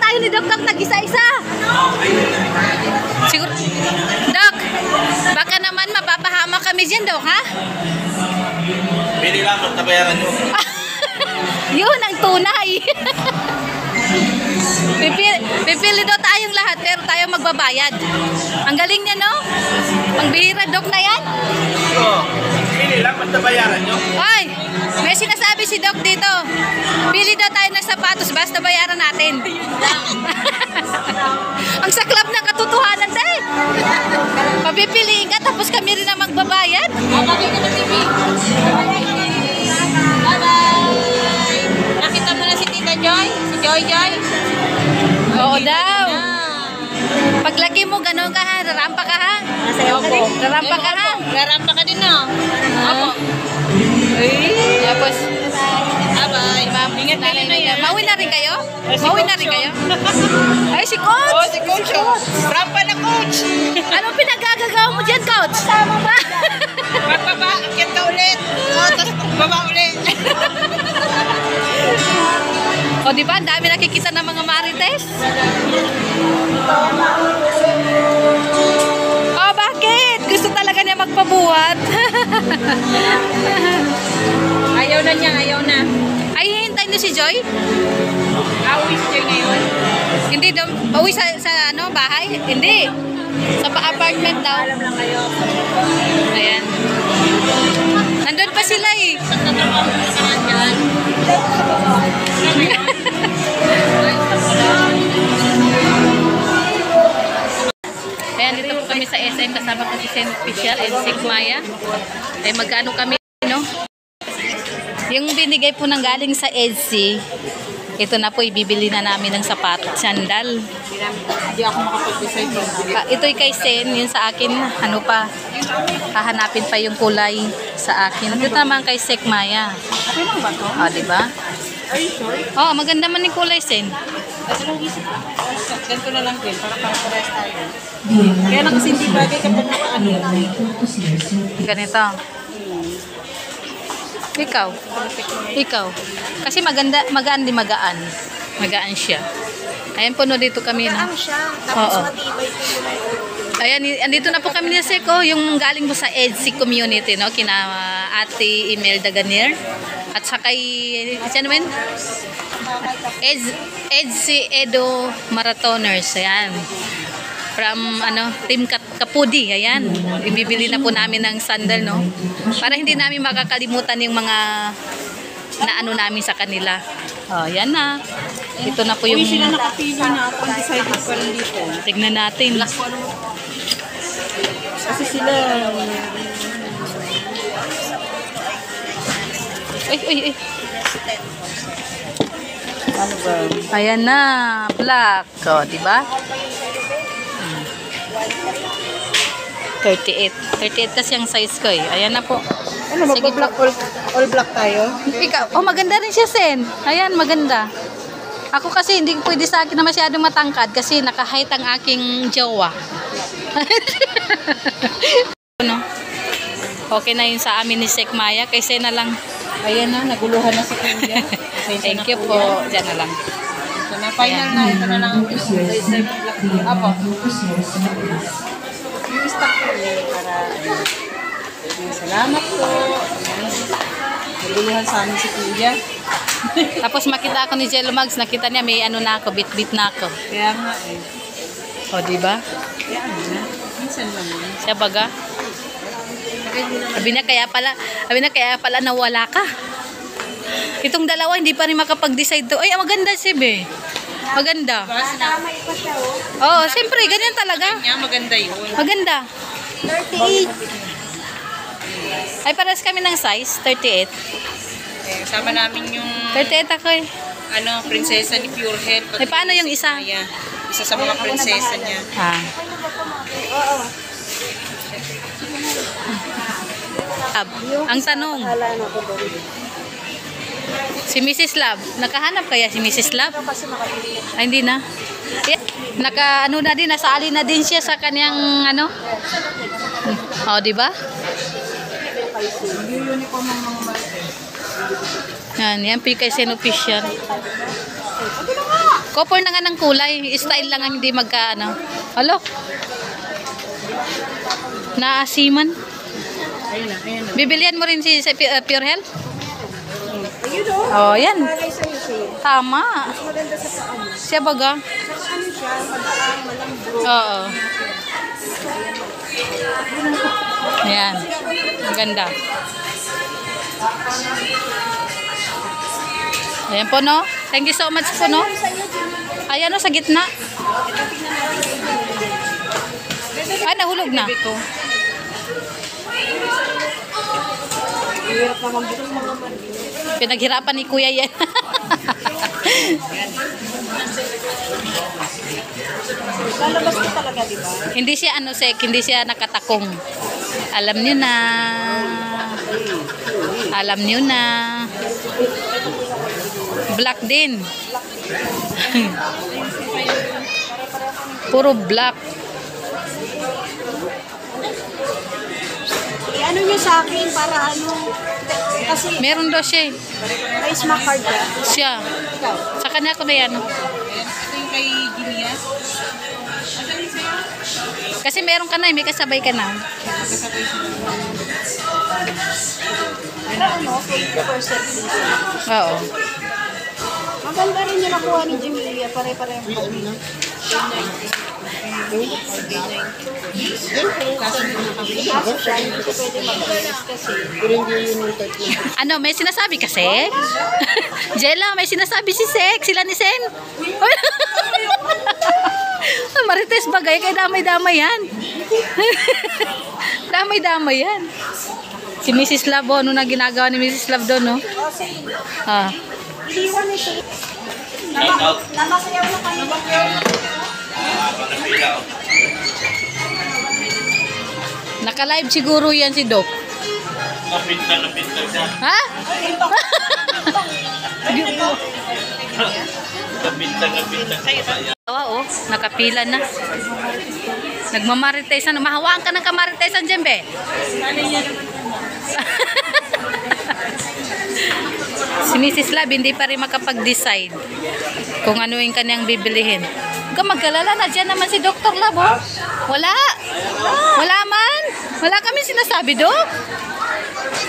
tayo ni Doc nag-isa-isa. Siguro, Doc, baka naman mapapahama kami dyan, Doc, ha? Pili lang, magtabayaran nyo. Yun ang tunay. Pipili daw tayong lahat, pero tayo magbabayad. Ang galing niya, no? Pangbihira, Doc na yan. Oo, pili lang, magtabayaran nyo. Ay, may sinasabi si Doc dito. Pili daw tayo ng sapatos, basta bayaran natin. Ang saklap ng katotohanan, tayo. Papipiliin ka, tapos kami rin ang magbabayad. Bye-bye. Nakita mo na si Tita Joy? Si Joy Joy? Oo daw. Paglaki mo, gano'n ka ha? Rarampa ka ha? Rarampa ka ha? Rarampa ka din no? Opo. Tapos, bye-bye. Ingat kayo na yan. Mauwi na rin kayo? Mauwi na rin kayo? Ay, si Coach! Oh, si Coach. Rampa na, Coach. Anong pinagagagawa mo dyan, Coach? Tama ba? Magbaba, akyat ka ulit. Oh, tapos magbaba ulit. O, di ba? Ang dami nakikita ng mga marites. Oh, bakit? Gusto talaga niya magpabuhat. Ayaw na niya, ayaw na. Ay, hihintay niyo si Joy? Awis siya ngayon. Hindi daw. Pauwi sa ano, bahay? Hindi. Sa apartment daw. Alam lang kayo. Ayan. Nandun pa sila eh. Ayan, dito po kami sa SM. Kasama ko si Sen Official and Sik Maya. Ay magkano kami, no? Yung binigay po ng galing sa EDSI, ito na po, ibibili na namin ng sapatos, sandal. Hindi ako makapag-decide. Ito'y kay Sen, yun sa akin, ano pa, hahanapin pa yung kulay sa akin. Ito naman kay Sek Maya. Okay lang ba ito? O, diba? Are you sure? Oh, maganda man yung kulay, Sen. Ganito na lang din, para parehas tayo. Kaya lang kasi hindi bagay kapag nakaano. Ganito. Ikaw. Ikaw. Kasi maganda, magaan di magaan. Magaan siya. Ayan po, no, dito kami. No? Magaan siya, tapos Oo. matibay po yung Ayan, andito na po kami ni Seko, yung galing mo sa EDSI community, no? Kina Ate Imelda Ganier. At sa kay, siya naman? EDSI Edo Marathoners. Ayan. From, Team Kapudi. Ayan. Ibibili na po namin ng sandal, no? Para hindi namin makakalimutan yung mga naano namin sa kanila. Oh, yan na. Ito na po yung... Uy, sila nakapili na ako. Undecided pa rin dito. Tignan natin. Kasi sila... Ay. Ano ba? Ayan na. Black. O, diba? 38. 38 kasi ang size ko eh. Ayan na po. Ano, magpa-black all black tayo? Ikaw, maganda rin siya, Sen. Ayan, maganda. Ako kasi hindi pwede sa akin na masyadong matangkad kasi naka-height ang aking jowa. No? Okay na yun sa amin ni Sek Maya. Kay Sen na lang. Ayan na, naguluhan na si Kuya. Thank you po. Diyan na lang. So, na final na. Ito na lang ang gusto. Apo. Yung stock ko para... Salamat po. Naguluhan sa amin si Kuya. Tapos makita ako ni Jello Mags, nakita niya may ano na ako, bit-bit na ako. Kaya nga eh. O, diba? Kaya ano na. Minsan lang yun. Siya baga. Sabi na kaya pala nawala ka. Itong dalawa hindi pa rin makapag-decide to. Ay, maganda si Be. Maganda. Oo, siyempre, ganyan talaga. Kanya maganda yun. Maganda. 38. Ay, pares kami ng size, 38. Eh, kasama namin yung 38 ako eh. prinsesa ni Pure Health. Ay, paano yung isa? Isa sa mga prinsesa niya. Ah. Ang tanong, si Mrs. Love, nakahanap kaya si Mrs. Love? Ay, hindi na. Na din, nasaali na din siya sa kanyang Oh, di ba? Yan po kay Sen Official. Copper na nga ng kulay. Style lang ang hindi magka, ano. Alo? Naasiman. Ayun na, ayun na. Bibilian mo rin si Pure Health? Ayun o. Oh, yan. Bagay sa'yo siya. Tama. Mas maganda sa paan. Siya baga? Saka ano siya, magaan, malambot. Oo. Ayan. Ang ganda. Ayan po, no? Thank you so much po, no? Ayan, no? Sa gitna. Ay, nahulog na. Hirap naman bukas mga man. Pinaghirapan ni Kuya yan. Lalabas ko talaga, di ba? Hindi siya ano sek, hindi siya nakatakong. Alam niyo na. Alam niyo na. Black din. Puro black. Ano niyo sa akin para ano? Kasi Meron daw siya. may smack card ka. Siya. Ikaw. Sa kanya ko na yan. Ito yung kay Gilias. Kasi meron ka na, may kasabay ka na. Pero ano, 20% din siya. Oo. Maganda rin yung nakuha ni Jamilia. Pare-parehong kami. Kaso siya, hindi ko pwede mag-release kasi. Ano, may sinasabi kasi? Jella, may sinasabi si Sek. Sila ni Sen. Marites bagay, kaya damay-damay yan. Damay-damay yan. Si Mrs. Love, ano na ginagawa ni Mrs. Love doon, no? Ah. Iliwan ito. Shout out. Namasayaw na kayo. Panapila. Naka-live siguro yan si Doc. Napinta siya. Ha? Napinta siya. Tawa, oh. Nakapila na. Nagmamaritesan. Mahawaan ka ng kamaritesan dyan, be. Si Mrs. Lab, hindi pa rin makapag-decide kung ano yung kanyang bibilihin. Huwag ka magkalala na dyan naman si Dr. Lab, oh. Wala. Wala man. Wala kami sinasabi, Doc.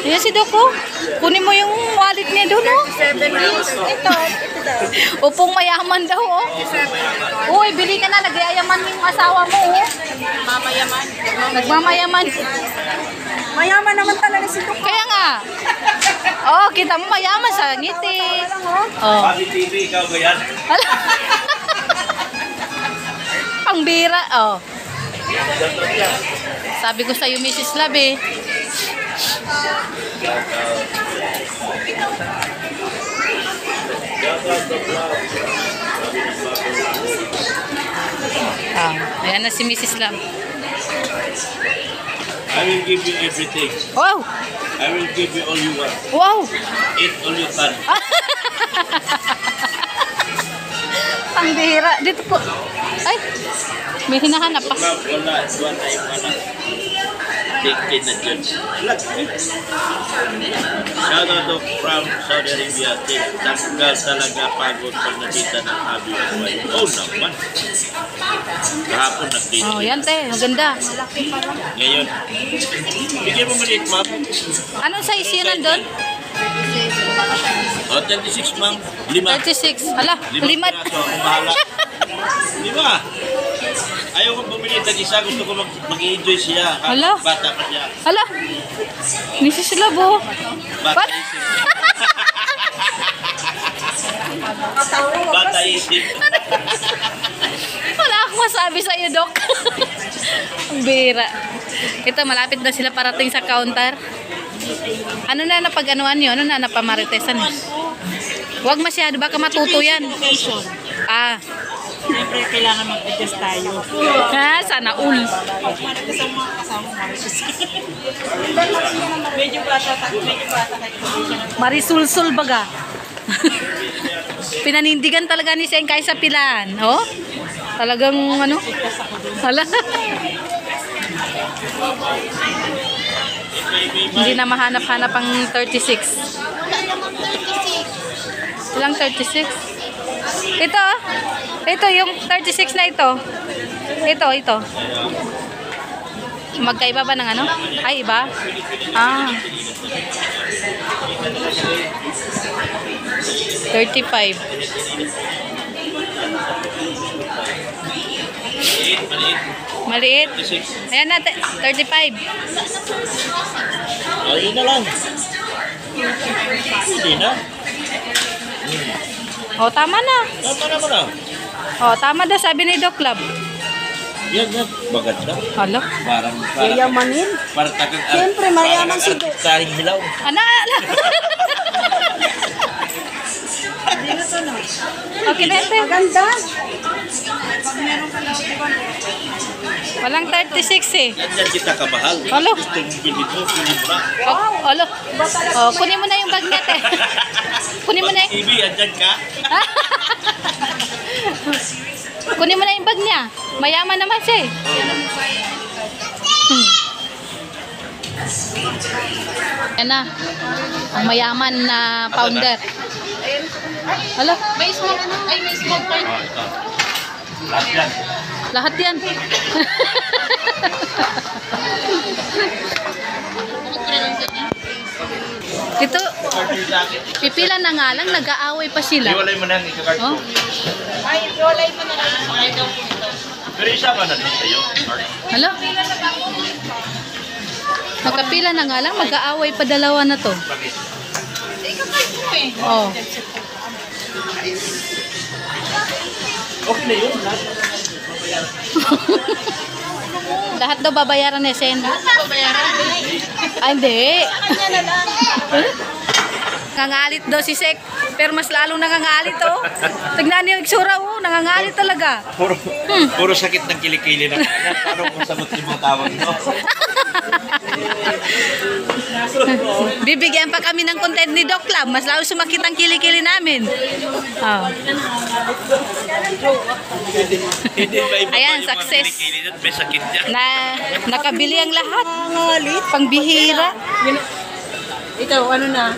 Ayan si Doc, oh. Kunin mo yung wallet niya doon, oh. Ito daw. Upong mayaman daw, oh. Uy, bili ka na. Nagyayaman mo yung asawa mo, oh. Mamayaman. Nagmamayaman. Mayaman naman talaga si Duka. Kaya nga. Oh, kita mo mayaman sa ngiti. Oh. Bobby TV, ikaw ba yan? Pangbira, oh. Sabi ko sa'yo, Mrs. Lab, eh. Ah, ayan na si Mrs. Lab. I will give you everything. Wow! I will give you all you want. Wow! Eat all you can. Pangbira. Dito po. Ay, may hinahanap pa. Wala. Duwan na yung anak. Tingkin na dyan. Shout out to from Saudi Arabia. Tanggal talaga pagod pag nakita ng habi at wife. Oh naman. Kahapon nag-date. Oh, yan, te. Maganda. Ngayon. Bigyan mo maliit, ma'am. Anong size yun nandun? O, 36, ma'am. 5. 36. Hala, limat. Piraso, ako bahala. 5. Ayaw kong bumili ng isa. Gusto ko mag-enjoy siya. Hala. Bata pa siya. Hala, Mrs. Lab, oh. Bata Bat- isip. Bata isip. Wala akong masabi sa iyo, Doc. Ang bira. Ito, malapit na sila parating sa counter. Ano na napag-anuan nyo? Ano na napamaritesan? Huwag masyado, baka matuto yan. Ah, Siyempre, kailangan mag-adjust tayo. ha, sana all. Kasama Marisus. Medyo bata kayo. Marisulsul baga. Pinanindigan talaga ni Seng kaysa pilan. Oh? Talagang ano? Hala. Hindi na mahanap-hanap ang 36. Ilang 36? Ito, ito yung 36 na ito. Ito. Magkaiba ba ng ano? Ay, iba? Ah. 35. Maliit. Ayan natin, 35. Ayun na lang. Hindi na. Oh, tama na. Tama naman na. Oh, tama daw sabi ni Doc Lab. Yan. Bagad na. Alo. Parang Yayamanin. Parang tagang... Siyempre, mayaman si Doc. Taring hilaw. Ana. Okay na ito. Maganda. Walang 36 eh. Yan kita kamahal. Alo. Gusto mong bilhin mo na. Oh, alo. Oh, kunin mo na yung bag niya, te. Kunin mo na yung... TV, andyan ka? Kunin mo na yung bag niya. Mayaman naman siya eh. Yan na. Ang mayaman na founder. Hala, May smoke, ay may smoke point. Oh, ito. Lahat yan. lahat yan. Ito, pipila na nga lang, nag-aaway pa sila. Iwalay mo na ang ikakart Oh. ko. Ay, iwalay mo na lang. Ay, daw po ito. Pero isa ba na doon sa'yo? Hala. Magkapila na nga lang, mag-aaway pa dalawa na to. Bakit? Oh. Okay na yun. Lahat daw babayaran ni Sen. Babayaran. Ay, hindi. Kanya na lang. Nangangalit daw si Sek. Pero mas lalong nangangalit, oh. Tignan niyo yung itsura, oh. Nangangalit talaga. Puro sakit ng kilikili na kanya. Paano kung sagot yung mga tawag ito? Bibigyan pa kami ng content ni Doc Lab. Mas lalo sumakit ang kilikili namin. Oh. Hindi ba iba Ayan, yung mga success. kilikili doon? May sakit niya. Nakabili ang lahat. Pangbihira. Ikaw, ano na?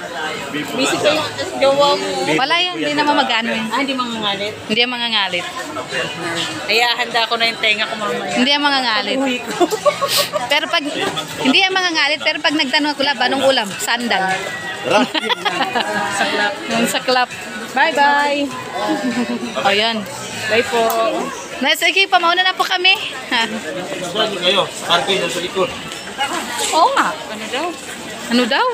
Busy kayo gawa mo. Wala yun. Hindi naman mag-ano yun. Ah, hindi mangangalit. Hindi ang mangangalit. Kaya handa ko na yung tenga ko mamaya. Hindi ang mangangalit. Uwi ko. Pero pag, hindi ang mangangalit, pero pag nagtanong ako, Lab, anong ulam? Sandal. Saklap. Yung saklap. Bye-bye. O, yan. Bye po. Sige, pamauna na po kami. Saan kayo? Parking na sa likod. Oo nga. Ano daw? Ano daw?